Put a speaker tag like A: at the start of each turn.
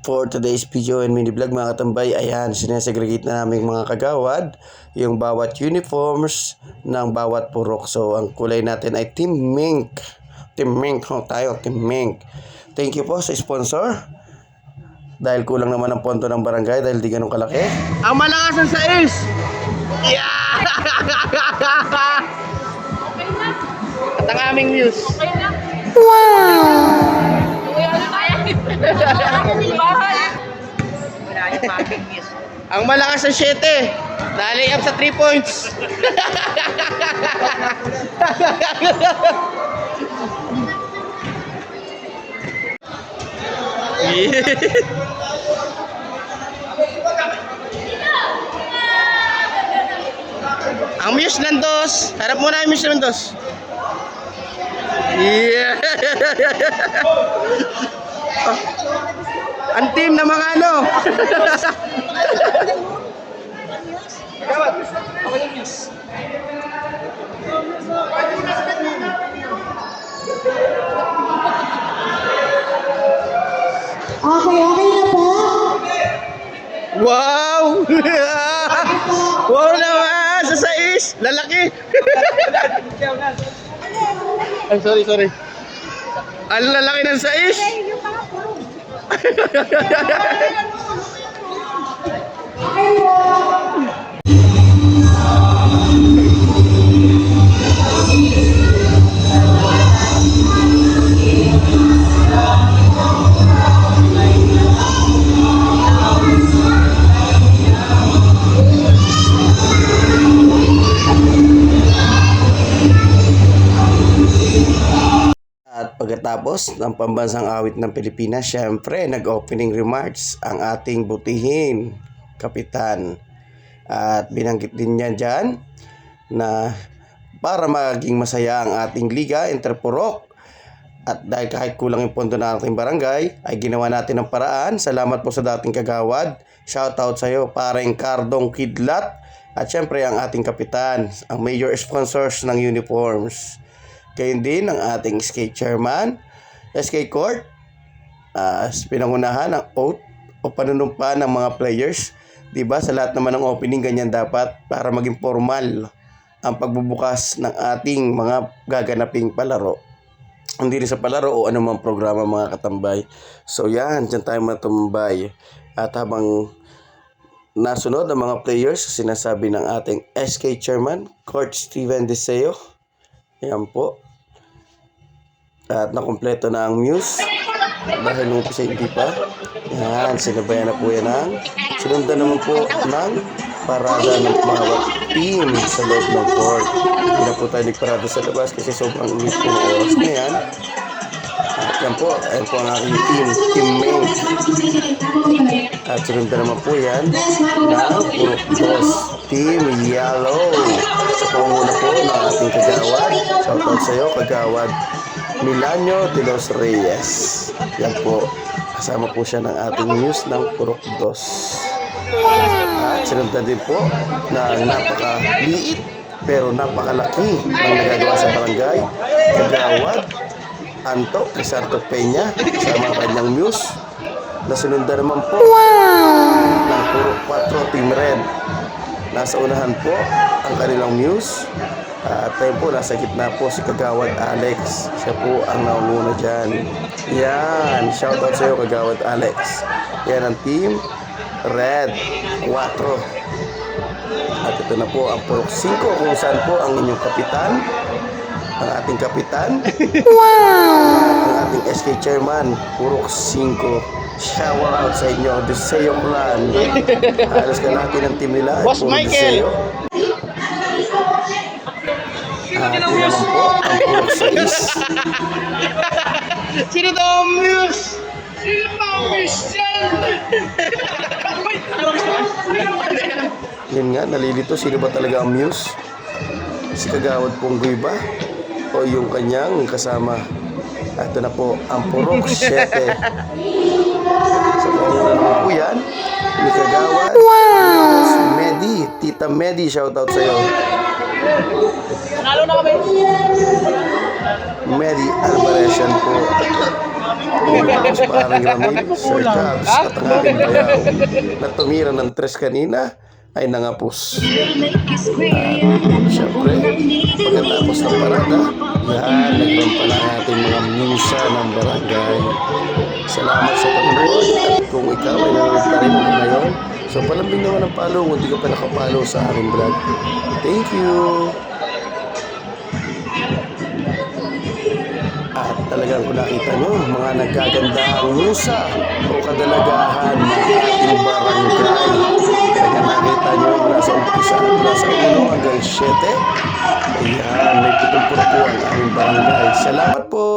A: For today's video and mini vlog mga katambay, ayan, sinesegregate na namin mga kagawad yung bawat uniforms ng bawat purok. So ang kulay natin ay Team Mink. Team Mink tayo, Team Mink. Thank you po sa sponsor. Dahil kulang naman ang pondo ng barangay dahil di ganun kalaki. Ang malakas ang sais! Yeah! At ang aming news. Wow! Ang malakas ang 7. Nalay up sa 3 points. Ang Muse Landos. Harap muna ang Muse Landos. Yeah. Ang team na mga ano.
B: Okay na po.
A: Wow! Wow naman! Sa sais! Lalaki! Ay, sorry. Ang lalaki ng sais! At pagkatapos ng pambansang awit ng Pilipinas, syempre nag-opening remarks ang ating butihin, Kapitan. At binanggit din niya dyan na para maging masaya ang ating liga, interpurok. At dahil kahit kulang yung pondo ng ating barangay, ay ginawa natin ng paraan. Salamat po sa dating kagawad. Shoutout sa iyo, pareng Cardong Kidlat. At syempre ang ating kapitan, ang major sponsors ng uniforms. Gayon din ang ating SK Chairman, SK Court, pinangunahan ng oath o panunumpa ng mga players. Diba, sa lahat naman ng opening, ganyan dapat para maging formal ang pagbubukas ng ating mga gaganaping palaro. Hindi rin sa palaro o anumang programa mga katambay. So yan, dyan tayo matumbay. At habang nasunod ang mga players, sinasabi ng ating SK Chairman, Court Steven Deseo. Ayan po. At nakumpleto na ang Muse. Dahil nung umpisa hindi pa. Yan, sinabayan na po yan ang sinundan naman po ng parada ng bawat team sa loob ng court. Hindi na po tayo nagparada sa labas kasi sobrang init po ng oras na yan. At yan po, ayan po ang aking team, Team Mink. At sinundan naman po yan ng Purok Dos, Team Yellow. Sa panguna po ng ating kagawad. Shoutout sa iyo, kagawad Milanio de los Reyes. Yan po, kasama po siya ng ating news ng Purok Dos. At sinundan din po na napakaliit pero napakalaki ng nagagawa sa barangay, kagawad Anto Crisarto Peña kasama ang kanyang muse. Nasunundan naman po ng Purok 4 Team Red. Nasa unahan po ang kanilang muse. At tayo po, nasa gitna po si Kagawad Alex. Siya po ang naunguna dyan. Yan, shoutout sa iyo Kagawad Alex. Yan ang Team Red 4. At ito na po ang Purok 5 kung saan po ang inyong kapitan, ang ating kapitan. Ang ating SK Chairman, Purok 5. Shower out sa inyo, Deseo Clan. Halos kalaki ng team nila.
C: Boss Michael!
A: At yun naman po ang Purok 6.
C: Sino to ang Muse? Sino pa ang Michelle?
A: Yun nga, nalilito. Sino ba talaga ang muse? Si Kagawad Punggoy ba? O yung kanyang kasama? At ito na po ang Purok 7. Sa panguna naman po yan, ni Kagawad Medi, Tita Medi, shoutout sa'yo.
C: Nanalo na kami.
A: Mary Alvarez yan po. Tapos parang Ramil, Sir Cubs at ang aking bayaw na tumira ng tres kanina ay nangapos. Siyempre, pagkatapos ng parada, yan, nagrampa na ang ating mga musa ng barangay. Salamat sa panonood at kung ikaw ay nanonood pa rin ngayon, so palambing naman ang follow kung di ka pa nakapollow sa aking vlog. Thank you! At talagang kung nakita nyo, mga nagagandahang musa o kadalagahan ng ating barangay. Talagang nakita nyo mula sa umpisa, mula sa 1 hanggang 7. Ayan, may 7 po ang aming barangay. Salamat po!